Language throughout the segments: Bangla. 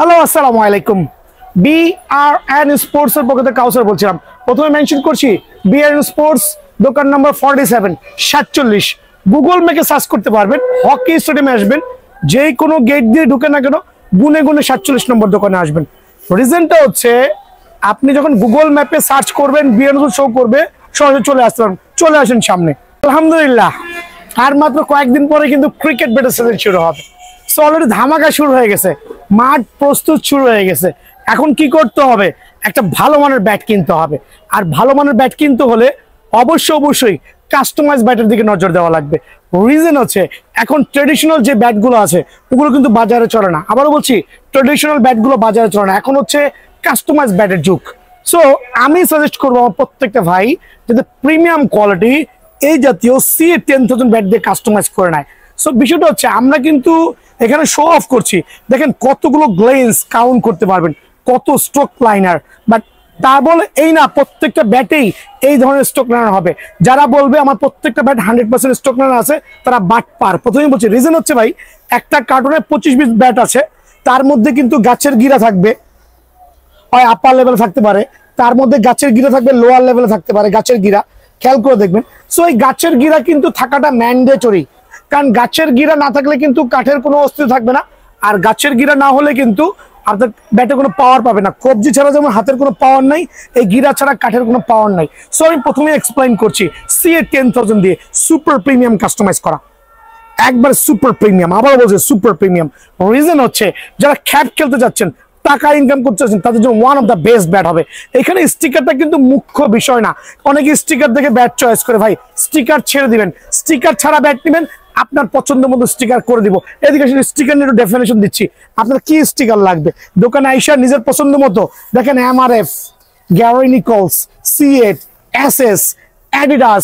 হ্যালো আসসালামু আলাইকুম। বিআরএন স্পোর্টস এর পক্ষ থেকে কাউসার বলছিলাম। প্রথমে মেনশন করছি বিআরএন স্পোর্টস দোকান নাম্বার 47 গুগল ম্যাপে সার্চ করতে পারবেন। হকি স্টেডিয়ামে আসবেন, যে কোনো গেট দিয়ে ঢুকে না কেন গুনে গুনে 47 নম্বর দোকানে আসবেন। রিজনটা হচ্ছে আপনি যখন গুগল ম্যাপে সার্চ করবেন বিআরএন শো করবে, সহজে চলে আসতে পারবেন। চলে আসেন সামনে। আলহামদুলিল্লাহ আর মাত্র কয়েকদিন পরে কিন্তু ক্রিকেট ব্যাটের সিজন শুরু হবে। সো অলরেডি ধামাকা শুরু হয়ে গেছে, মাঠ প্রস্তুত শুরু হয়ে গেছে। এখন কি করতে হবে? একটা ভালো মানের ব্যাট কিনতে হবে। আর ভালো মানের ব্যাট কিনতে হলে অবশ্যই কাস্টমাইজ ব্যাটের দিকে নজর দেওয়া লাগবে। রিজন হচ্ছে এখন ট্রেডিশনাল যে ব্যাটগুলো আছে ওগুলো কিন্তু বাজারে চলে না। আবারও বলছি, ট্রেডিশনাল ব্যাটগুলো বাজারে চলে না, এখন হচ্ছে কাস্টমাইজ ব্যাটের যুগ। সো আমি সাজেস্ট করবো আমার প্রত্যেকটা ভাই যাতে প্রিমিয়াম কোয়ালিটি এই জাতীয় CA-10000 ব্যাট দিয়ে কাস্টমাইজ করে নেয়। সো বিষয়টা হচ্ছে আমরা কিন্তু এখানে শো অফ করছি, দেখেন কতগুলো গ্লেন্স কাউন্ট করতে পারবেন, কত স্ট্রোক লাইনার। বাট তা বলে এই না প্রত্যেকটা ব্যাটেই এই ধরনের স্ট্রোক লাইনার হবে। যারা বলবে আমার প্রত্যেকটা ব্যাট 100% স্ট্রোক লাইনার আছে তারা বাট পার। প্রথমেই বলছি রিজন হচ্ছে ভাই একটা কার্টুনে 25-20 ব্যাট আছে, তার মধ্যে কিন্তু গাছের গিরা থাকবে, হয় আপার লেভেল থাকতে পারে, তার মধ্যে গাছের গিরা থাকবে লোয়ার লেভেলে থাকতে পারে গাছের গিরা। খেয়াল করে দেখবেন। সো এই গাছের গিরা কিন্তু থাকাটা ম্যান্ডেটরি, কারণ গাছের গিরা না থাকলে কিন্তু কাঠের কোনো অস্তিত্ব থাকবে না। আর গাছের গিরা না হলে কিন্তু আপনার ব্যাটে কোনো পাওয়ার পাবে না। কবজি ছাড়া যেমন হাতের কোনো পাওয়ার নাই, এই গিরা ছাড়া কাঠের কোনো পাওয়ার নাই। সো আমি প্রথমে এক্সপ্লেইন করছি CA-10000 দিয়ে সুপার প্রিমিয়াম কাস্টমাইজ করা, একবার সুপার প্রিমিয়াম। আবার বলছে সুপার প্রিমিয়াম। রিজন হচ্ছে যারা খ্যাপ খেলতে যাচ্ছেন, টাকা ইনকাম করতে চাচ্ছেন, তাদের জন্য one of the best bat হবে। এখানে স্টিকারটা কিন্তু মুখ্য বিষয় না। অনেকে স্টিকার দেখে ব্যাট চয়েস করে, ভাই স্টিকার ছেড়ে দিবেন, স্টিকার ছাড়া ব্যাট নেবেন, আপনার পছন্দ মতো স্টিকার করে দিব। এদিকে স্টিকার নিয়ে একটু ডেফিনেশন দিচ্ছি, আপনার কি স্টিকার লাগবে দোকানে আইসা নিজের পছন্দ মতো দেখেন MRF, Gray Nicolls, C8, SS, Adidas,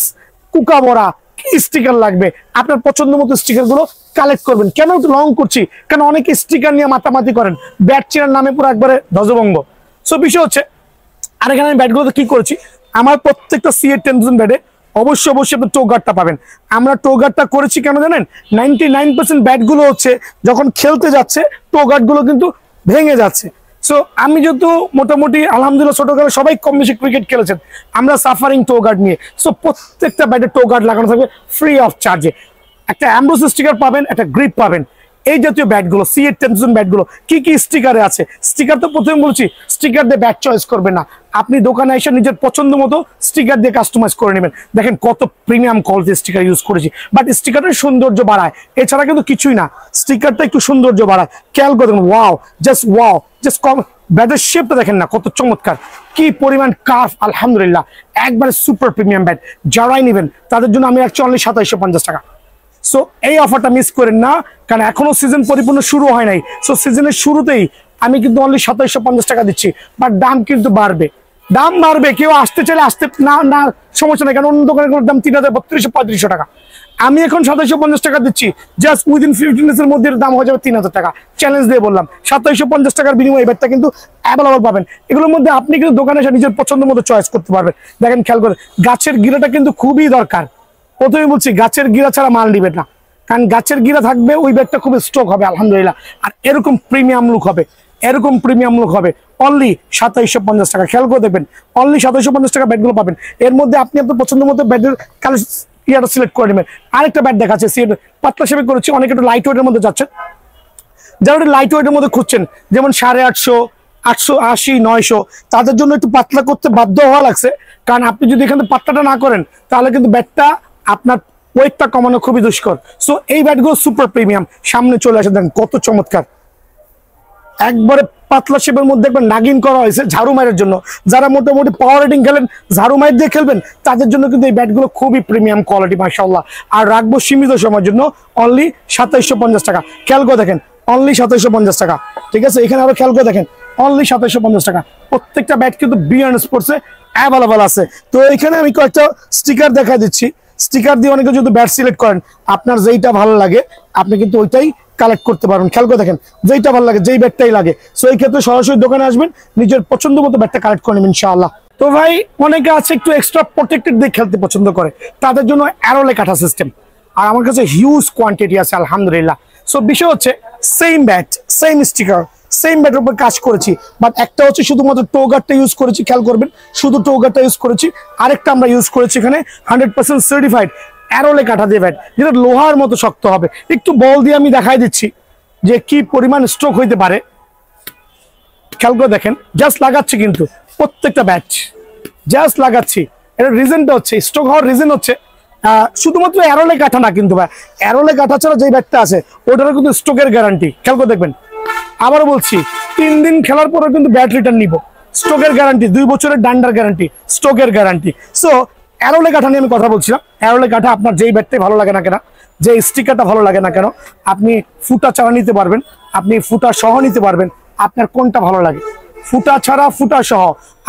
Kookaburra, কি স্টিকার লাগবে আপনার পছন্দ মতো স্টিকার গুলো কালেক্ট করবেন। কেন একটু লং করছি, কারণ অনেকে স্টিকার নিয়ে মাতামাতি করেন, ব্যাট চেনার নামে পুরো একবারে ধ্বজভঙ্গ। সো বিষয় হচ্ছে আর এখানে আমি ব্যাটগুলোতে কি করছি, আমার প্রত্যেকটা CA-10000 ব্যাটে অবশ্যই আপনি টো গার্ডটা পাবেন। আমরা টো গার্ডটা করেছি কেন জানেন? 99% ব্যাটগুলো হচ্ছে যখন খেলতে যাচ্ছে টো গার্ডগুলো কিন্তু ভেঙে যাচ্ছে। সো আমি যেহেতু মোটামুটি আলহামদুলিল্লাহ ছোটকালে সবাই কম বেশি ক্রিকেট খেলেছেন, আমরা সাফারিং টো গার্ড নিয়ে। সো প্রত্যেকটা ব্যাটে টো গার্ড লাগানো থাকবে ফ্রি অফ চার্জে। একটা অ্যাম্বোস স্টিকার পাবেন, একটা গ্রিপ পাবেন। এই জাতীয় ব্যাটগুলো CA-10000 ব্যাটগুলো কি কি স্টিকারে আছে, স্টিকার তো প্রথমে বলছি স্টিকার দিয়ে ব্যাট চয়েস করবেন না, আপনি দোকানে এসে নিজের পছন্দ মতো স্টিকার দিয়ে কাস্টমাইজ করে নেবেন। দেখেন কত প্রিমিয়াম কোয়ালিটির স্টিকার ইউজ করেছি, বাট স্টিকারের সৌন্দর্য বাড়ায়, এছাড়া কিন্তু কিছুই না, স্টিকারটা একটু সৌন্দর্য বাড়ায়। খেয়াল করে দেখুন, ওয়াও, জাস্ট কম। ব্যাটের শেপটা দেখেন না কত চমৎকার, কি পরিমাণ কার্ভ। আলহামদুলিল্লাহ একবারে সুপার প্রিমিয়াম ব্যাট। যারাই নেবেন তাদের জন্য আমি রাখছি অনলি 2750 টাকা। সো এই অফারটা মিস করেন না, কারণ এখনো সিজন পরিপূর্ণ শুরু হয় নাই। সো সিজনের শুরুতেই আমি কিন্তু অনলি 2750 টাকা দিচ্ছি, বাট দাম কিন্তু বাড়বে, দাম বাড়বে। কেউ আসতে চাইলে আসতে না সমস্যা নেই, কারণ অন্য দোকানের কোনো দাম 3000-3200-3500 টাকা। আমি এখন 2750 টাকা দিচ্ছি, জাস্ট উইদিন 15 ডেজের মধ্যে দাম হয়ে যাবে 3000 টাকা। চ্যালেঞ্জ দিয়ে বললাম 2750 টাকার বিনিময়ে ব্যাটটা কিন্তু অ্যাভেলেবল পাবেন। এগুলোর মধ্যে আপনি কিন্তু দোকানে এসে নিজের পছন্দ মতো চয়েস করতে পারবেন। দেখেন খেয়াল করে, গাছের গিরাটা কিন্তু খুবই দরকার। প্রথমে বলছি গাছের গিরা ছাড়া মাল নিবেন না, কারণ গাছের গিরা থাকবে ওই ব্যাটটা খুব স্ট্রক হবে আলহামদুলিল্লাহ। আর এরকম প্রিমিয়াম লুক হবে, অনলি 2750 টাকা। খেয়াল করে দেখবেন, অনলি 2750 টাকা ব্যাটগুলো পাবেন। এর মধ্যে আপনি আপনার পছন্দ মতো ব্যাটের ইয়াটা সিলেক্ট করে নেবেন। আরেকটা ব্যাট দেখাচ্ছে পাতলা শেপে করেছি, অনেকে একটু লাইট ওয়েটের মধ্যে যাচ্ছেন, যারা একটু লাইট ওয়েটের মধ্যে খুঁজছেন, যেমন 850, 880, 900, তাদের জন্য একটু পাতলা করতে বাধ্য হওয়া লাগছে। কারণ আপনি যদি এখানে পাতলাটা না করেন তাহলে কিন্তু ব্যাটটা আপনার ওয়েটটা কমানো খুবই দুষ্কর। সো এই ব্যাটগুলো সুপার প্রিমিয়াম। সামনে চলে আসে দেখেন কত চমৎকার, একবারে পাতলা শেপের মধ্যে একবার নাগিন করা হয়েছে ঝাড়ু মারের জন্য। যারা মোটামুটি পাওয়ার রেটিং খেলেন, ঝাড়ু মার দিয়ে খেলবেন, তাদের জন্য কিন্তু এই ব্যাটগুলো খুবই প্রিমিয়াম কোয়ালিটি মাশাআল্লাহ। আর রাখবো সীমিত সময়ের জন্য অনলি 2750 টাকা। খেয়াল করে দেখেন, অনলি 2750 টাকা। ঠিক আছে, এখানে আরো খেয়াল করে দেখেন, অনলি 2750 টাকা। প্রত্যেকটা ব্যাট কিন্তু বিআরএন স্পোর্টসে অ্যাভেলেবল আছে। তো এখানে আমি কয়েকটা স্টিকার দেখা দিচ্ছি, স্টিকার দিয়ে অনেকে যদি ব্যাট সিলেক্ট করেন, আপনার যেইটা ভালো লাগে আপনি কিন্তু ওইটাই কালেক্ট করতে পারবেন। খেয়াল করে দেখেন, যেইটা ভালো লাগে, যেই ব্যাটটাই লাগে। সো এই ক্ষেত্রে সরাসরি দোকানে আসবেন, নিজের পছন্দ মতো ব্যাটটা কালেক্ট করে নেবেন ইনশাআল্লাহ। তো ভাই অনেকে আছে একটু এক্সট্রা প্রোটেক্টেড দিয়ে খেলতে পছন্দ করে, তাদের জন্য অ্যারোলে কাটা সিস্টেম, আর আমার কাছে হিউজ কোয়ান্টিটি আছে আলহামদুলিল্লাহ। সো বিষয় হচ্ছে same bat, same sticker, same ব্যাটের উপর কাজ করেছি, বাট একটা হচ্ছে শুধুমাত্র টো গার্ডটা ইউজ করেছি, খেয়াল করবেন শুধু টো গার্ডটা ইউজ করেছি। আরেকটা আমরা ইউজ করেছি এখানে 100% সার্টিফাইড অ্যারোলে কাঠা দিয়ে ব্যাট, যেটা লোহার মতো শক্ত হবে। একটু বল দিয়ে আমি দেখাই দিচ্ছি যে কি পরিমাণ স্ট্রোক হইতে পারে, খেয়াল করে দেখেন। জাস্ট লাগাচ্ছি কিন্তু প্রত্যেকটা ব্যাট জাস্ট লাগাচ্ছি। এটার রিজনটা হচ্ছে, স্ট্রোক হওয়ার রিজন হচ্ছে শুধুমাত্র অ্যারোলে কাঠা না কিন্তু ভাই, অ্যারোলে কাঠা ছাড়া যে ব্যাটটা আছে ওটারও কিন্তু স্ট্রোকের গ্যারান্টি। খেয়াল করে দেখবেন, আবারও বলছি 3 দিন খেলার পরেও কিন্তু ব্যাট রিটার্ন নিব, স্ট্রোকের গ্যারান্টি, 2 বছরের ডান্ডার গ্যারান্টি, স্ট্রোকের গ্যারান্টি। সো অ্যারোলে কাঠা নিয়ে আমি কথা বলছিলাম। অ্যারোলে কাঠা আপনার যেই ব্যাটটাই ভালো লাগে না কেন, যে স্টিকারটা ভালো লাগে না কেন, আপনি ফুটা ছাড়া নিতে পারবেন, আপনি ফুটা সহ নিতে পারবেন। আপনার কোনটা ভালো লাগে, ফুটা ছাড়া ফুটা সহ,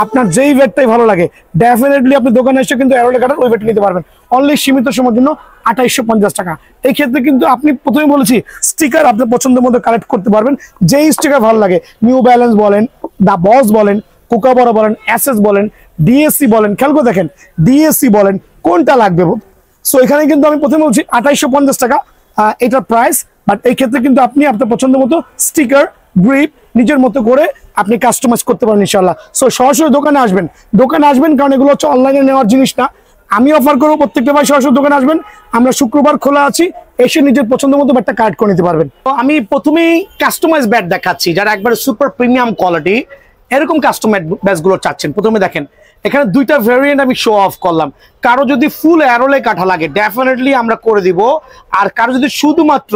আপনার যেই ব্যাটটাই ভালো লাগে, ডেফিনেটলি আপনি দোকানে এসে কিন্তু অ্যারোলে কাঠার ওই ব্যাট নিতে পারবেন। অনলি সীমিত সময়ের জন্য 2850 টাকা। এই ক্ষেত্রে কিন্তু আপনি প্রথমে বলেছি স্টিকার আপনার পছন্দের মতো কালেক্ট করতে পারবেন, যেই স্টিকার ভালো লাগে, নিউ ব্যালেন্স বলেন, দা বস বলেন, কোকাবরা বলেন, এসএস বলেন, ডিএসসি বলেন, খেয়াল করে দেখেন ডিএসসি বলেন, কোনটা লাগবে। সো এখানে কিন্তু আমি প্রথমে বলছি 2850 টাকা এটার প্রাইস, বাট এই ক্ষেত্রে কিন্তু আপনি আপনার পছন্দ মতো স্টিকার, গ্রিপ নিজের মতো করে আপনি কাস্টমাইজ করতে পারেন ইনশাল্লাহ। সো সরাসরি দোকানে আসবেন, কারণ এগুলো হচ্ছে অনলাইনে নেওয়ার জিনিস না। আমি অফার করবো প্রত্যেকটা ভাই সরাসরি দোকানে আসবেন, আমরা শুক্রবার খোলা আছি, এসে নিজের পছন্দ মতো ব্যাটটা কালেক্ট করে নিতে পারবেন। তো আমি প্রথমেই কাস্টমাইজ ব্যাট দেখাচ্ছি, যারা একবারে সুপার প্রিমিয়াম কোয়ালিটি এরকম কাস্টমাইজ ব্যাটগুলো চাচ্ছেন। প্রথমে দেখেন এখানে দুইটা ভেরিয়েন্ট আমি শো অফ করলাম। কারো যদি ফুল অ্যারোলে কাঠা লাগে ডেফিনেটলি আমরা করে দিব, আর কারো যদি শুধুমাত্র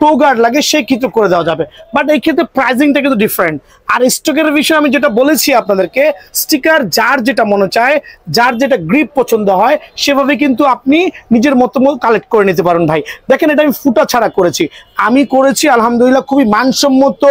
টো গার্ড লাগে সেই ক্ষেত্রে করে দেওয়া যাবে, বাট এই ক্ষেত্রে প্রাইসিংটা কিন্তু ডিফারেন্ট। আর স্টকের বিষয়ে আমি যেটা বলেছি আপনাদেরকে, স্টিকার যার যেটা মনে চায়, যার যেটা গ্রিপ পছন্দ হয় সেভাবে কিন্তু আপনি নিজের মতো কালেক্ট করে নিতে পারেন ভাই। দেখেন এটা আমি ফুটা ছাড়া করেছি, আমি করেছি আলহামদুলিল্লাহ খুবই মানসম্মত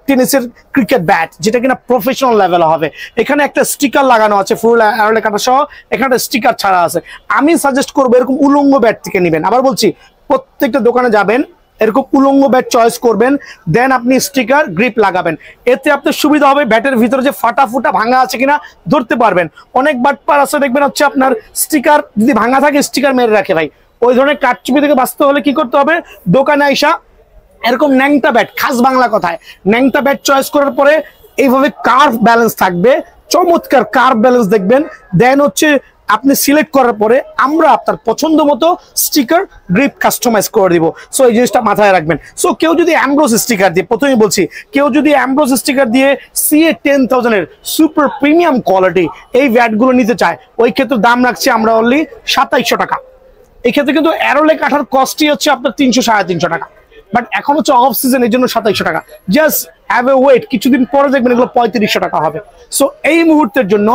টেনিসের ক্রিকেট ব্যাট, যেটা কিনা প্রফেশনাল লেভেলে হবে। এখানে একটা স্টিকার লাগানো আছে ফুল অ্যারোলে কাটা সহ, এখানে একটা স্টিকার ছাড়া আছে। আমি সাজেস্ট করবো এরকম উলঙ্গ ব্যাট থেকে নেবেন। আবার বলছি প্রত্যেকটা দোকানে যাবেন, এরকম উলঙ্গ ব্যাট চয়েস করবেন, দেন আপনি স্টিকার গ্রিপ লাগাবেন। এতে আপনার সুবিধা হবে, ব্যাটের ভিতরে যে ফাটা ফুটা ভাঙা আছে কিনা ধরতে পারবেন। অনেক বাটপার আছে দেখবেন হচ্ছে আপনার স্টিকার যদি ভাঙা থাকে স্টিকার মেরে রাখে ভাই। ওই ধরনের কারচুপি থেকে বাঁচতে হলে কি করতে হবে, দোকানে আইসা এরকম ন্যাংটা ব্যাট, খাস বাংলা কথায় ন্যাংটা ব্যাট চয়েস করার পরে এইভাবে কার্ভ ব্যালেন্স থাকবে, চমৎকার কার্ভ ব্যালেন্স দেখবেন। দেন হচ্ছে আপনি সিলেক্ট করার পরে আমরা আপনার পছন্দ মতো স্টিকার গ্রিপ কাস্টমাইজ করে দিব। সো এই জিনিসটা মাথায় রাখবেন। সো কেউ যদি অ্যামব্রোস স্টিকার দিয়ে, প্রথমেই বলছি, কেউ যদি অ্যামব্রোস স্টিকার দিয়ে CA 10,000 এর সুপার প্রিমিয়াম কোয়ালিটি এই ব্যাটগুলো নিতে চায়, ওই ক্ষেত্রে দাম রাখছি আমরা অনলি 2700 টাকা। এই ক্ষেত্রে কিন্তু অ্যারোলে কাঠার কস্টই হচ্ছে আপনার 300-350 টাকা, বাট এখন হচ্ছে অফ সিজন, এর জন্য 2700 টাকা। জাস্ট হ্যাভ এ ওয়েট, কিছুদিন পরে দেখবেন এগুলো 3500 টাকা হবে। সো এই মুহূর্তের জন্য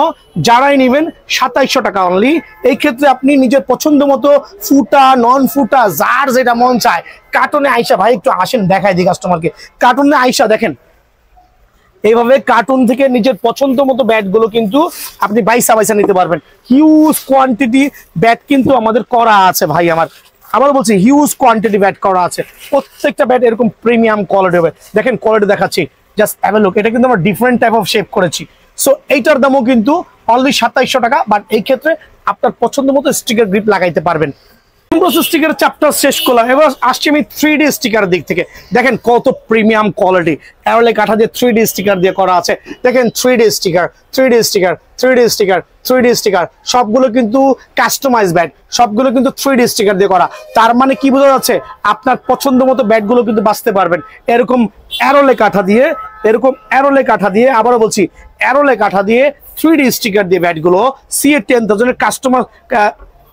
যারাই নেবেন 2700 টাকা অনলি। এই ক্ষেত্রে আপনি নিজের পছন্দ মতো ফুটা, নন ফুটা, যার যেটা মন চায় কার্টুনে আইসা, ভাই একটু আসেন দেখাই দিই কাস্টমারকে, কার্টুনে আইসা দেখেন এইভাবে কার্টুন থেকে নিজের পছন্দ মতো ব্যাটগুলো কিন্তু আপনি বাইসা নিতে পারবেন। হিউজ কোয়ান্টিটি ব্যাট কিন্তু আমাদের করা আছে ভাই আমার, আবার বলছি হিউজ কোয়ান্টিটি ব্যাট করা আছে। প্রত্যেকটা ব্যাট এরকম প্রিমিয়াম কোয়ালিটি হবে। দেখেন কোয়ালিটি দেখাচ্ছি, জাস্ট হ্যাভ এ লুক। এটা কিন্তু আমরা ডিফারেন্ট টাইপ অফ শেপ করেছি। সো এইটার দামও কিন্তু অনলি 2700 টাকা, বাট এই ক্ষেত্রে আপনার পছন্দ মতো স্টিকার গ্রিপ লাগাইতে পারবেন। স্টিকার চ্যাপ্টার শেষ করলাম, এবার আসছি আমি 3D স্টিকারের দিক থেকে। দেখেন কত প্রিমিয়াম কোয়ালিটি, অ্যারোলে কাঠা দিয়ে 3D স্টিকার দিয়ে করা আছে। দেখেন 3D sticker, 3D sticker, 3D sticker, 3D sticker, সবগুলো কিন্তু কাস্টমাইজ ব্যাট, সবগুলো কিন্তু 3D স্টিকার দিয়ে করা। তার মানে কি বোঝা যাচ্ছে, আপনার পছন্দ মতো ব্যাটগুলো কিন্তু বাঁচতে পারবেন এরকম অ্যারোলে কাঠা দিয়ে, এরকম অ্যারোলে কাঠা দিয়ে। আবারও বলছি অ্যারোলে কাঠা দিয়ে 3D স্টিকার দিয়ে ব্যাটগুলো CA 10,000 এর কাস্টমার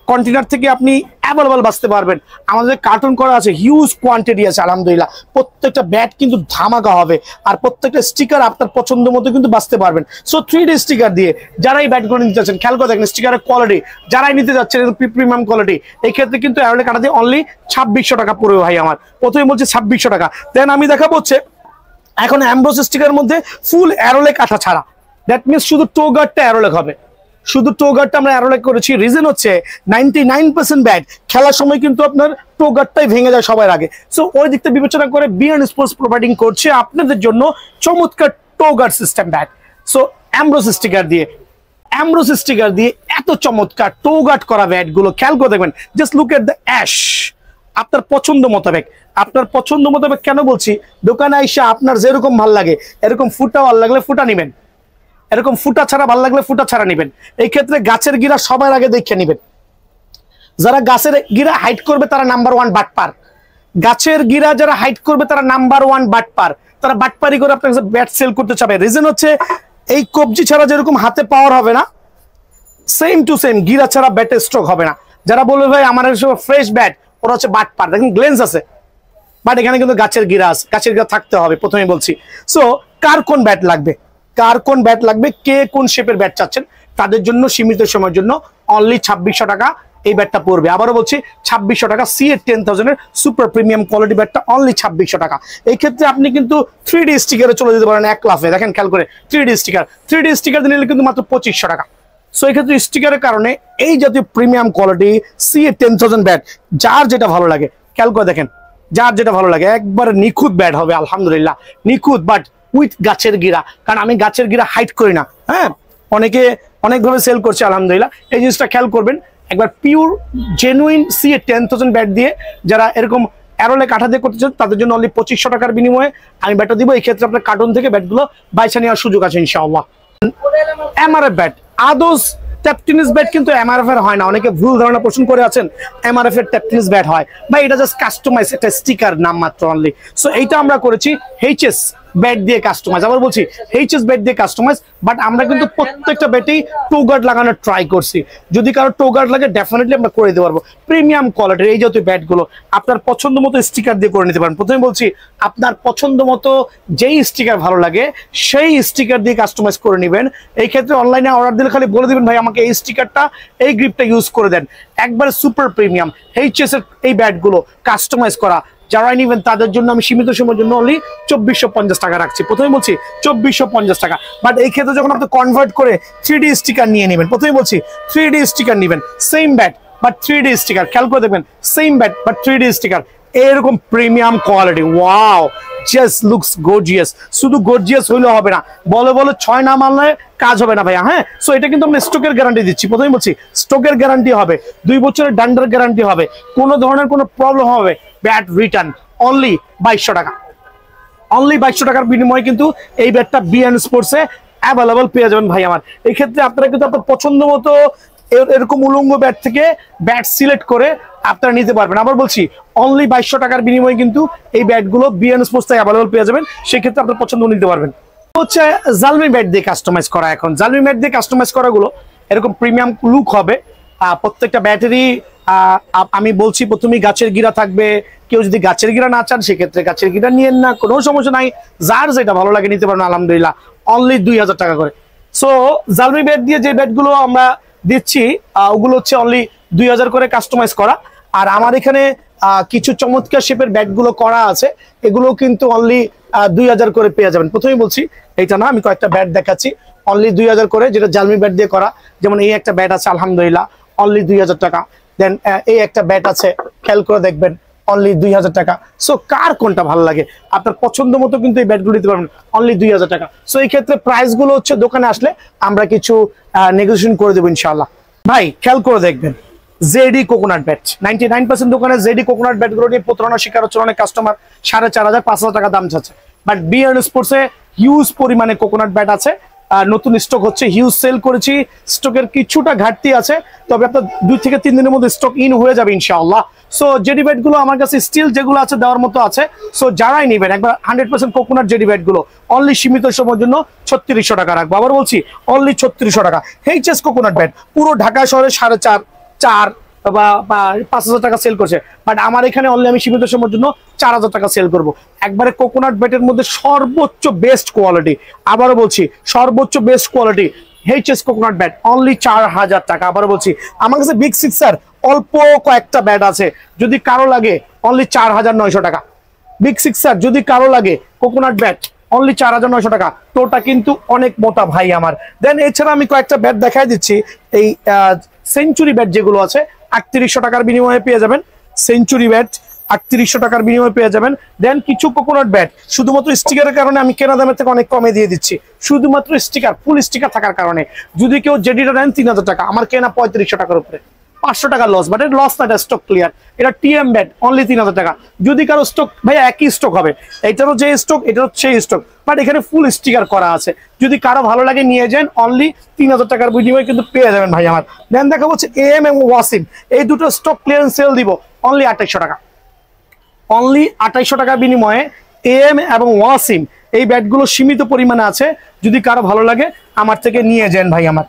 কন্টেনার থেকে আপনি অ্যাভেলেবল বাঁচতে পারবেন। আমাদের কার্টুন করা আছে, হিউজ কোয়ান্টিটি আছে আলহামদুলিল্লাহ। প্রত্যেকটা ব্যাট কিন্তু ধামাকা হবে, আর প্রত্যেকটা স্টিকার আপনার পছন্দ মতো কিন্তু বাঁচতে পারবেন। সো 3D স্টিকার দিয়ে যারা এই ব্যাটগুলো নিতে চাচ্ছেন, খেয়াল করে দেখেন স্টিকারের কোয়ালিটি, যারাই নিতে যাচ্ছেন প্রিমিয়াম কোয়ালিটি, এই ক্ষেত্রে কিন্তু অ্যারোলে কাটা দিয়ে অনলি 2600 টাকা পড়বে ভাই আমার। প্রথমে বলছি 2600 টাকা। দেন আমি দেখাবো হচ্ছে এখন অ্যামব্রোস স্টিকারের মধ্যে ফুল অ্যারোলে কাঠা ছাড়া, দ্যাট মিনস শুধু টো গার্ডটা অ্যারোলে হবে, শুধু টো গার্ডটা আমরা অ্যারোলে করেছি। রিজন হচ্ছে 99% ব্যাট খেলার সময় কিন্তু আপনার টো গার্ডটাই ভেঙে যায় সবার আগে। সো ওই দিকটা বিবেচনা করে বিএন স্পোর্টস প্রোভাইডিং করছে আপনাদের জন্য চমৎকার toe guard system bat. So Ambrose sticker দিয়ে এত চমৎকার টো গার্ড করা ব্যাটগুলো খেয়াল করে দেখবেন, just look at the ash, আপনার পছন্দ মোতাবেক। আপনার পছন্দ মোতাবেক কেন বলছি, দোকানে আইসা আপনার যেরকম ভাল লাগে, এরকম ফুটা ভাল লাগলে ফুটা নিবেন, এরকম ফুটা ছাড়া ভাল লাগলে ফুটা ছাড়া নিবেন। এই ক্ষেত্রে গাছের গিরা সবার আগে দেখে নিবেন। যারা গাছের গিরা হাইট করবে তারা নাম্বার 1 বাটপার। গাছের গিরা যারা হাইট করবে তারা নাম্বার 1 বাটপার। তারা বাটপারি করে আপনার কাছে ব্যাট সেল করতে চাবে। রিজন হচ্ছে এই কবজি ছাড়া যেরকম হাতে পাওয়ার হবে না, সেম টু সেম গিরা ছাড়া ব্যাটে স্ট্রোক হবে না। যারা বলবে ভাই আমার ফ্রেশ ব্যাট, ওরা হচ্ছে বাটপার। দেখেন গ্লেন্স আছে, বাট এখানে কিন্তু গাছের গিরা আছে, গাছের গিরা থাকতে হবে প্রথমেই বলছি। সো কার কোন ব্যাট লাগবে, কার কোন ব্যাট লাগবে, কে কোন শেপের ব্যাট চাচ্ছেন, তাদের জন্য সীমিত সময়ের জন্য অনলি 2600 টাকা এই ব্যাটটা পড়বে। আবারও বলছি 2600 টাকা, সিএ 10000 এর সুপার প্রিমিয়াম কোয়ালিটি ব্যাটটা অনলি 2600 টাকা। এই ক্ষেত্রে আপনি কিন্তু 3D স্টিকারে চলে যেতে পারেন এক লাফে। দেখেন খেয়াল করে 3D স্টিকার নিলে কিন্তু মাত্র 2500 টাকা। সো এই ক্ষেত্রে স্টিকারের কারণে এই জাতীয় প্রিমিয়াম কোয়ালিটি সিএ 10000 ব্যাট যার যেটা ভালো লাগে, খেয়াল করে দেখেন, যার যেটা ভালো লাগে একবার নিখুঁত ব্যাট হবে আলহামদুলিল্লাহ, নিখুঁত বাট উইথ গাছের গিরা। কারণ আমি গাছের গিরা হাইট করি না, হ্যাঁ, অনেকে অনেকভাবে সেল করছে আলহামদুলিল্লাহ। এই জিনিসটা খেয়াল করবেন, একবার পিওর জেনুইন সিএ 10000 ব্যাট দিয়ে যারা এরকম অ্যারোলে কাঠা দিয়ে করতে চান তাদের জন্য অনলি 2500 টাকার বিনিময়ে আমি ব্যাটটা দিব। এই ক্ষেত্রে আপনার কার্টুন থেকে ব্যাটগুলো বাইছা নেওয়ার সুযোগ আছে ইনশাআল্লাহ। এমআরএফ ব্যাট, আদৌস ট্যাপ টেনিস ব্যাট কিন্তু এমআরএফ এর হয় না। অনেকে ভুল ধারণা পোষণ করে আছেন এমআরএফ এর ট্যাপ টেনিস ব্যাট হয়, বা এটা জাস্ট কাস্টমাইজ, একটা স্টিকার নাম মাত্র অনলি। সো এইটা আমরা করেছি এইচএস ব্যাট দিয়ে কাস্টমাইজ। আবার বলছি এইচএস ব্যাট দিয়ে কাস্টমাইজ, বাট আমরা কিন্তু প্রত্যেকটা ব্যাটেই টো গার্ড লাগানোর ট্রাই করছি। যদি কারো টো গার্ড লাগে ডেফিনেটলি আমরা করে দিতে পারবো। প্রিমিয়াম কোয়ালিটির এই জাতীয় ব্যাটগুলো আপনার পছন্দ মতো স্টিকার দিয়ে করে নিতে পারেন। প্রথমে বলছি আপনার পছন্দ মতো যেই স্টিকার ভালো লাগে সেই স্টিকার দিয়ে কাস্টমাইজ করে নেবেন। এই ক্ষেত্রে অনলাইনে অর্ডার দিলে খালি বলে দিবেন ভাই আমাকে এই স্টিকারটা, এই গ্রিপটা ইউজ করে দেন। একবারে সুপার প্রিমিয়াম এইচএস এর এই ব্যাটগুলো কাস্টমাইজ করা যারা নিবেন তাদের জন্য আমি সীমিত সময়ের জন্য অনলি 2450 টাকা রাখছি। প্রথমে বলছি 2450 টাকা, বাট এই ক্ষেত্রে যখন আপনি কনভার্ট করে 3D স্টিকার নিয়ে নেবেন, প্রথমে বলছি 3D স্টিকার নেবেন, same bat but 3D sticker, খেয়াল করে দেখবেন same bat but 3D sticker, এরকম premium quality. Wow, just looks gorgeous. শুধু গর্জিয়াস হইলেও হবে না, বলে 6 না মানলে কাজ হবে না ভাইয়া। হ্যাঁ, সো এটা কিন্তু আমরা স্টকের গ্যারান্টি দিচ্ছি। প্রথমে বলছি স্টকের গ্যারান্টি হবে, 2 বছরের ডান্ডার গ্যারান্টি হবে, কোনো ধরনের কোনো প্রবলেম হবে ব্যাট রিটার্ন। অনলি 2200 টাকা, অনলি 2200 টাকার বিনিময়ে কিন্তু এই ব্যাটটা বিএন স্পোর্টসে অ্যাভেলেবল পেয়ে যাবেন ভাই আমার। এই ক্ষেত্রে আপনারা কিন্তু আপনার পছন্দ মতো এরকম উলঙ্গ ব্যাট থেকে ব্যাট সিলেক্ট করে আপনারা নিতে পারবেন। আবার বলছি অনলি 2200 টাকার বিনিময়ে কিন্তু এই ব্যাটগুলো বিএন স্পোর্টস থেকে অ্যাভেলেবল পেয়ে যাবেন। সেক্ষেত্রে আপনার পছন্দ নিতে পারবেন। হচ্ছে জালমি ব্যাট দিয়ে কাস্টমাইজ করা। এখন জালমি ব্যাট দিয়ে কাস্টমাইজ করাগুলো এরকম প্রিমিয়াম লুক হবে। প্রত্যেকটা ব্যাটারি আমি বলছি প্রথমেই গাছের গিরা থাকবে। কেউ যদি গাছের গিরা না চান সেক্ষেত্রে গাছের গিরা নিয়েন না, কোনো সমস্যা নাই। যার যেটা ভালো লাগে নিতে পারবেন আলহামদুলিল্লাহ। অনলি 2000 টাকা করে। সো জালমি ব্যাট দিয়ে যে ব্যাটগুলো আমরা দিচ্ছি ওগুলো হচ্ছে অনলি 2000 করে কাস্টমাইজ করা। আর আমার এখানে কিছু চমৎকার শেপের ব্যাটগুলো করা আছে, এগুলো কিন্তু অনলি 2000 করে পেয়ে যাবেন। প্রথমেই বলছি এইটা না, আমি কয়েকটা ব্যাট দেখাচ্ছি অনলি 2000 করে, যেটা জালমি ব্যাট দিয়ে করা। যেমন এই একটা ব্যাট আছে আলহামদুলিল্লাহ অনলি 2000 টাকা। দেন এই একটা ব্যাট আছে, খেয়াল করে দেখবেন অনলি 2000 টাকা। সো কার কোনটা ভালো লাগে আপনার পছন্দ মতো কিন্তু এই ব্যাটগুলো দিতে পারবেন অনলি 2000 টাকা। সো এই ক্ষেত্রে প্রাইসগুলো হচ্ছে দোকানে আসলে আমরা কিছু নেগোসিয়েশন করে দেবো ইনশাআল্লাহ। ভাই খেয়াল করে দেখবেন জেডি কোকোনাট ব্যাট, 99% দোকানে জেডি কোকোনাট ব্যাটগুলো নিয়ে প্রতারণার শিকার হচ্ছে অনেক কাস্টমার। 4500 5000 টাকা দাম চাচ্ছে, বাট বিএন স্পোর্টসে হিউজ পরিমাণে কোকোনাট ব্যাট আছে। নতুন স্টক হচ্ছে, হিউজ সেল করেছি, স্টকের কিছুটা ঘাটতি আছে, তবে আপনার 2 থেকে 3 দিনের মধ্যে স্টক ইন হয়ে যাবে ইনশাআল্লাহ। সো জেডি ব্যাট গুলো আমার কাছে স্টিল যেগুলো আছে দেওয়ার মতো আছে। সো যারাই নেবেন একবার 100% কোকোনাট জেডি ব্যাট গুলো অনলি সীমিত সময়ের জন্য 3600 টাকা রাখবো। আবার বলছি অনলি 3600 টাকা। এইচএস কোকোনাট ব্যাট পুরো ঢাকা শহরে 4.5 4 বা 5000 টাকা সেল করছে, বাট আমার এখানে অনলি আমি সীমিত সময়ের জন্য 4000 টাকা সেল করব। একবারে কোকোনাট ব্যাটের মধ্যে সর্বোচ্চ বেস্ট কোয়ালিটি, আবারও বলছি সর্বোচ্চ best quality HS coconut bat only 4000 টাকা। আবারও বলছি আমার কাছে বিগ সিক্সার অল্প কয়েকটা ব্যাট আছে, যদি কারো লাগে অনলি 4900 টাকা। বিগ সিক্সার যদি কারো লাগে কোকোনাট ব্যাট অনলি 4900 টাকা। তোটা কিন্তু অনেক মোটা ভাই আমার। দেন এছাড়া আমি কয়েকটা ব্যাট দেখাই দিচ্ছি। এই সেঞ্চুরি ব্যাট যেগুলো আছে 3800 টাকার বিনিময়ে পেয়ে যাবেন। সেঞ্চুরি ব্যাট 3800 টাকার বিনিময়ে পেয়ে যাবেন। দেন কিছু কোকোনাট ব্যাট শুধুমাত্র স্টিকারের কারণে আমি কেনা দামের থেকে অনেক কমে দিয়ে দিচ্ছি, শুধুমাত্র স্টিকার, ফুল স্টিকার থাকার কারণে। যদি কেউ জেডিটা নেন 3000 টাকা, আমার কেনা 3500 টাকার উপরে, 500 টাকা লস, বাট এটা লস না, এটা স্টক ক্লিয়ার। এটা টিএম ব্যাট অনলি 3000 টাকা। যদি কারো স্টক ভাই একই স্টক হবে, এটারও যে স্টক এটারও সেই স্টক, বাট এখানে ফুল স্টিকার করা আছে। যদি কারো ভালো লাগে নিয়ে যান, অনলি 3000 টাকার বিনিময়ে কিন্তু পেয়ে যাবেন ভাই আমার। দেন দেখা হচ্ছে এম এবং ওয়াসিম, এই দুটো স্টক ক্লিয়ারেন্স সেল দিব অনলি 2800 টাকা। অনলি 2800 টাকা বিনিময়ে এম এবং ওয়াসিম এই ব্যাটগুলো সীমিত পরিমাণে আছে। যদি কারো ভালো লাগে আমার থেকে নিয়ে যান ভাই আমার।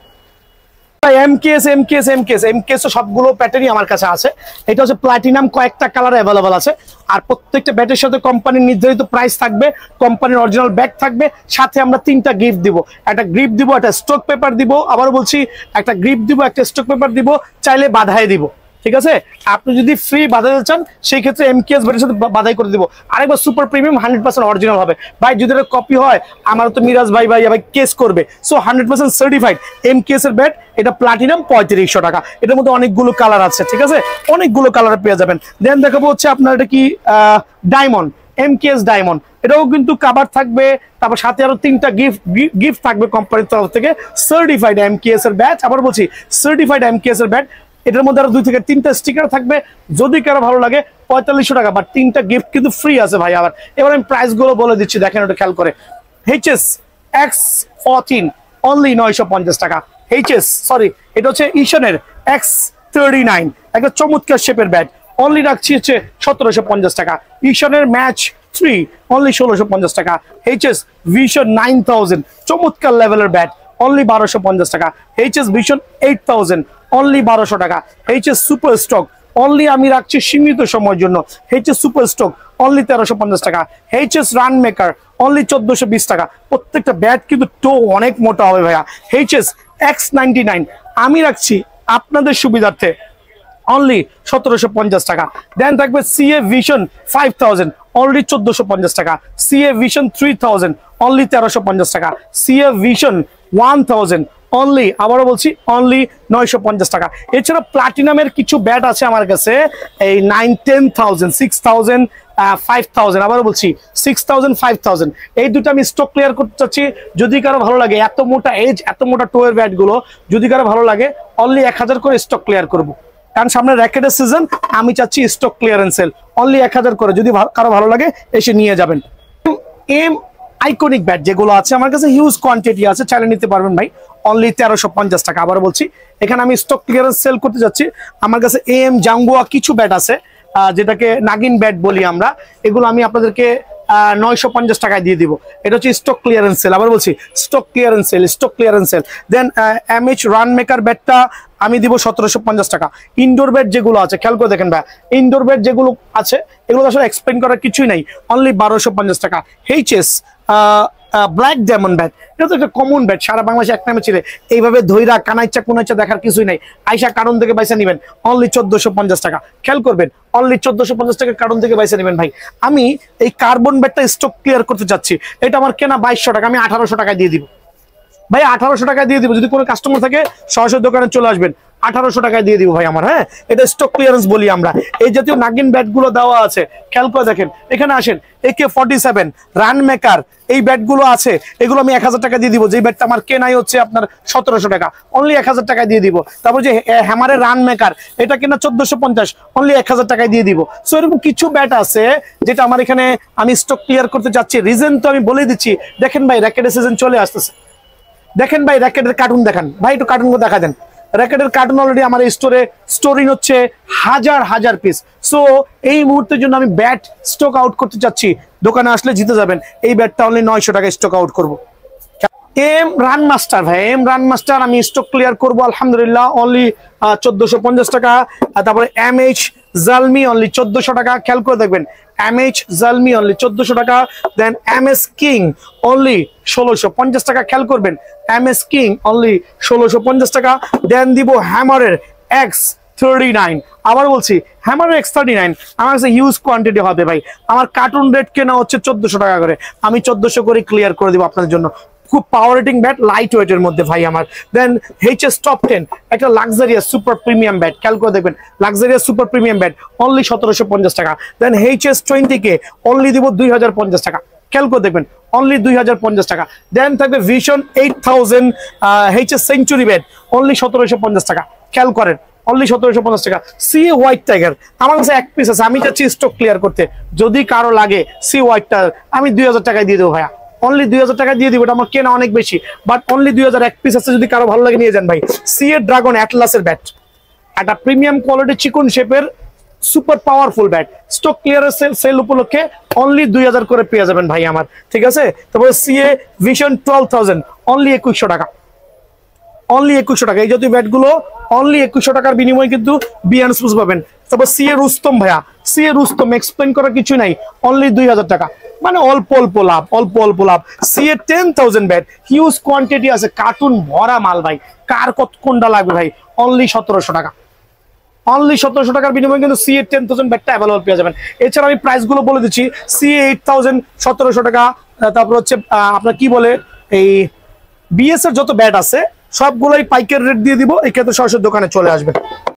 এমকেএস সবগুলো প্যাটার্নই আমার কাছে আছে। এটা হচ্ছে প্লাটিনাম, কয়েকটা কালার অ্যাভেলেবল আছে। আর প্রত্যেকটা ব্যাটের সাথে কোম্পানির নির্ধারিত প্রাইস থাকবে, কোম্পানির অরিজিনাল ব্যাগ থাকবে, সাথে আমরা 3টা গিফট দিব। একটা গ্রিপ দিব, একটা স্টক পেপার দিব, আবার বলছি একটা গ্রিপ দিব, একটা স্টক পেপার দিব, চাইলে বাধাই দিব। ঠিক আছে, আপনি যদি ফ্রি বাধাতে চান সেই ক্ষেত্রে এমকেএস ব্যাটের সাথে বাধাই করে দিব। আরেকবার সুপার প্রিমিয়াম 100% অরিজিনাল হবে ভাই। যদি এটা কপি হয় আমার তো মিরাজ ভাই কেস করবে। সো 100% সার্টিফাইড এমকেএস এর ব্যাট। এটা প্লাটিনাম 3500 টাকা। এটার মধ্যে অনেকগুলো কালার আছে, ঠিক আছে, অনেকগুলো কালার পেয়ে যাবেন। দেন দেখাবো হচ্ছে আপনার এটা কি ডায়মন্ড, এমকেএস ডায়মন্ড। এটাও কিন্তু কাভার থাকবে, তারপর সাথে আরো 3টা গিফট থাকবে কোম্পানির তরফ থেকে। সার্টিফাইড এমকেএস এর ব্যাট, আবার বলছি সার্টিফাইড এমকেএস এর ব্যাট। এটার মধ্যে আরো 2 থেকে 3টা স্টিকার থাকবে। যদি কারো ভালো লাগে 4500 টাকা, বাট 3টা গিফট কিন্তু ফ্রি আছে ভাই আবার। এবার আমি প্রাইস গুলো বলে দিচ্ছি, দেখেন ওটা খেয়াল করে। HS X14 অনলি 950 টাকা। এটা হচ্ছে ঈশানের X39, একটা চমৎকার শেপের ব্যাট, অনলি রাখছি হচ্ছে 1750 টাকা। ঈশানের ম্যাচ 3 অনলি 1650 টাকা। HS Vision 9000 চমৎকার লেভেলের ব্যাট, অনলি 1250 টাকা। HS Vision 8000 অনলি 1200 টাকা। HS সুপার স্টক অনলি আমি রাখছি সীমিত সময়ের জন্য। HS সুপার স্টক অনলি 1350 টাকা। HS রান মেকার অনলি 1420 টাকা। প্রত্যেকটা ব্যাট কিন্তু টো অনেক মোটা হবে ভাইয়া। HS X99 আমি রাখছি আপনাদের সুবিধার্থে অনলি 1750 টাকা। দেন থাকবে CA Vision 5000 অনলি 1450 টাকা। CA Vision 3000 অনলি 1350 টাকা। CA Vision 1000 অনলি, আবারও বলছি অনলি 950 টাকা। এছাড়া প্লাটিনামের কিছু ব্যাট আছে আমার কাছে, এই 9-10,000 6000 5000, আবারও বলছি 6000 5000। এই দুটো আমি স্টক ক্লিয়ার করতে চাচ্ছি। যদি কারো ভালো লাগে, এত মোটা এজ এত মোটা টোয়ের ব্যাট গুলো যদি কারো ভালো লাগে, অনলি 1000 করে স্টক ক্লিয়ার করবো। কারণ সামনে র্যাকেটের সিজন, আমি চাচ্ছি স্টক ক্লিয়ারেন্স সেল অনলি 1000 করে। যদি কারো ভালো লাগে এসে নিয়ে যাবেন। এম আইকনিক ব্যাট যেগুলো আছে আমার কাছে হিউজ কোয়ান্টিটি আছে, চাইলে নিতে পারবেন ভাই, অনলি 1350 টাকা। আবার বলছি এখানে আমি স্টক ক্লিয়ারেন্স সেল করতে যাচ্ছি। আমার কাছে AM জাঙ্গুয়া কিছু ব্যাট আছে, যেটাকে নাগিন ব্যাট বলি আমরা, এগুলো আমি আপনাদেরকে 950 টাকায় দিয়ে দিব। এটা হচ্ছে স্টক ক্লিয়ারেন্স সেল। আবার বলছি স্টক ক্লিয়ারেন্স সেল। দেন MH রান মেকার ব্যাটটা আমি দিব 1750 টাকা। ইনডোর ব্যাট যেগুলো আছে খেয়াল করে দেখেন ভাই, ইনডোর ব্যাট যেগুলো আছে এগুলো আসলে এক্সপ্লেন করার কিছুই নাই, অনলি 1250 টাকা। HS ব্ল্যাক ডায়মন্ড ব্যাট, এটা তো একটা কমন ব্যাট, সারা বাংলাদেশে এক নামে ছিল। এইভাবে ধৈরা কানাইচা কুনাইচা দেখার কিছুই নাই, আইসা কারণ থেকে বাইসা নিবেন অনলি 1450 টাকা। খেয়াল করবেন অনলি 1450 টাকা কারণ থেকে বাইসা নিবেন ভাই। আমি এই কার্বন ব্যাটটা স্টক ক্লিয়ার করতে চাচ্ছি। এটা আমার কেনা 2200 টাকা, আমি 1800 টাকায় দিয়ে দিব ভাই, 1800 টাকায় দিয়ে দিব। যদি কোনো কাস্টমার থাকে সরাসরি দোকানে চলে আসবেন, 1800 টাকায় দিয়ে দিব ভাই আমার। হ্যাঁ, এটা স্টক ক্লিয়ারেন্স বলি আমরা। এই জাতীয় নাগিন ব্যাট গুলো দেওয়া আছে, খেয়াল করে দেখেন। এখানে আসেন, AK47 রান মেকার এই ব্যাট গুলো আছে, এগুলো আমি 1000 টাকা দিয়ে দিব। যে ব্যাটটা আমার কেনাই হচ্ছে আপনার 1700 টাকা, অনলি 1000 টাকায় দিয়ে দিব। তারপর যে হ্যামারের রান মেকার, এটা কেনা 1450, অনলি 1000 টাকায় দিয়ে দিব। সো এরকম কিছু ব্যাট আছে যেটা আমার এখানে আমি স্টক ক্লিয়ার করতে চাচ্ছি। রিজন তো আমি বলে দিচ্ছি। দেখেন ভাই, র্যাকেটের সিজন চলে আসতেছে। দেখেন ভাই, র্যাকেটের কার্টুন দেখান ভাই, একটু কার্টুনগুলো দেখা দেন। র্যাকেটের কার্টুন অলরেডি আমার স্টোরে স্টোরিং হচ্ছে হাজার পিস। সো এই মুহূর্তের জন্য আমি ব্যাট স্টক আউট করতে চাচ্ছি। দোকানে আসলে জিতে যাবেন। এই ব্যাটটা অনলি 900 টাকায় স্টক আউট করবো। এম রান মাস্টার ভাই, এম রান মাস্টার আমি স্টক ক্লিয়ার করবো আলহামদুলিল্লাহ, অনলি 1450 টাকা। তারপরে MH জালমি অনলি 1400 টাকা। খেয়াল করে দেখবেন, MH জালমি অনলি 1400 টাকা। দেন MS কিং অনলি 1650 টাকা। খেয়াল করবেন, MS কিং অনলি 1650 টাকা। দেন দিব হ্যামারের X39। আবার বলছি হ্যামারের X39 আমার কাছে হিউজ কোয়ান্টিটি হবে ভাই। আমার কার্টুন রেট কেনা হচ্ছে 1400 টাকা করে, আমি 1400 করে ক্লিয়ার করে দিব আপনাদের জন্য। খুব পাওয়ার রেটিং ব্যাট, লাইট ওয়েটের মধ্যে ভাই আমার। দেন HS টপ 10 একটা লাক্সারিয়াস সুপার প্রিমিয়াম ব্যাট, খেয়াল করে দেখবেন, luxurious super premium bat only 1750 টাকা। দেন HS20K অনলি দিব 2050 টাকা। খেয়াল করে দেখবেন, অনলি 2050 টাকা। দেন থাকবে Vision 8000 HS century bat only 1750 টাকা। খেয়াল করেন, অনলি 1750 টাকা। সিএ হোয়াইট টাইগার আমার কাছে এক পিস আছে, আমি চাচ্ছি স্টক ক্লিয়ার করতে, যদি কারো লাগে সি হোয়াইট টাইগার আমি 2000 টাকায় দিয়ে দেবো ভাইয়া, অনলি 2000 টাকা দিয়ে দিব। এটা আমার কেনা অনেক বেশি, বাট অনলি 2000 এক পিস আছে, যদি কারো ভালো লাগে নিয়ে যান ভাই। সিএ ড্রাগন অ্যাটলাসের ব্যাট, একটা প্রিমিয়াম কোয়ালিটি চিকন শেপের সুপার পাওয়ারফুল ব্যাট, স্টক ক্লিয়ারের সেল উপলক্ষে অনলি 2000 করে পেয়ে যাবেন ভাই আমার, ঠিক আছে। তারপরে সিএ ভিশন 12000 অনলি 2100 টাকা, অনলি 2100 টাকা। এই জাতীয় ব্যাট গুলো অনলি 2100 টাকার বিনিময়ে কিন্তু বিএন স্পোর্টস পাবেন। তারপর সিএ রুস্তম ভাইয়া, সিএ রুস্তম এক্সপ্লেন করার কিছু নাই, অনলি 2000 টাকা, মানে অল্প অল্প লাভ, অল্প অল্প লাভ। সিএ 10000 ব্যাট, হিউজ কোয়ান্টিটি আছে, কার্টুন ভরা মাল ভাই, কার কত কোনটা লাগবে ভাই, অনলি 1700 টাকা, অনলি 1700 টাকার বিনিময়ে কিন্তু সিএ 10000 ব্যাটটা অ্যাভেলেবল পেয়ে যাবেন। এছাড়া আমি প্রাইস গুলো বলে দিচ্ছি, সিএ 8000 1700 টাকা। তারপর হচ্ছে আপনার কি বলে এই বিএস এর যত ব্যাট আছে সবগুলোই পাইকারি রেট দিয়ে দিব, এই ক্ষেত্রে সরাসরি দোকানে চলে আসবে।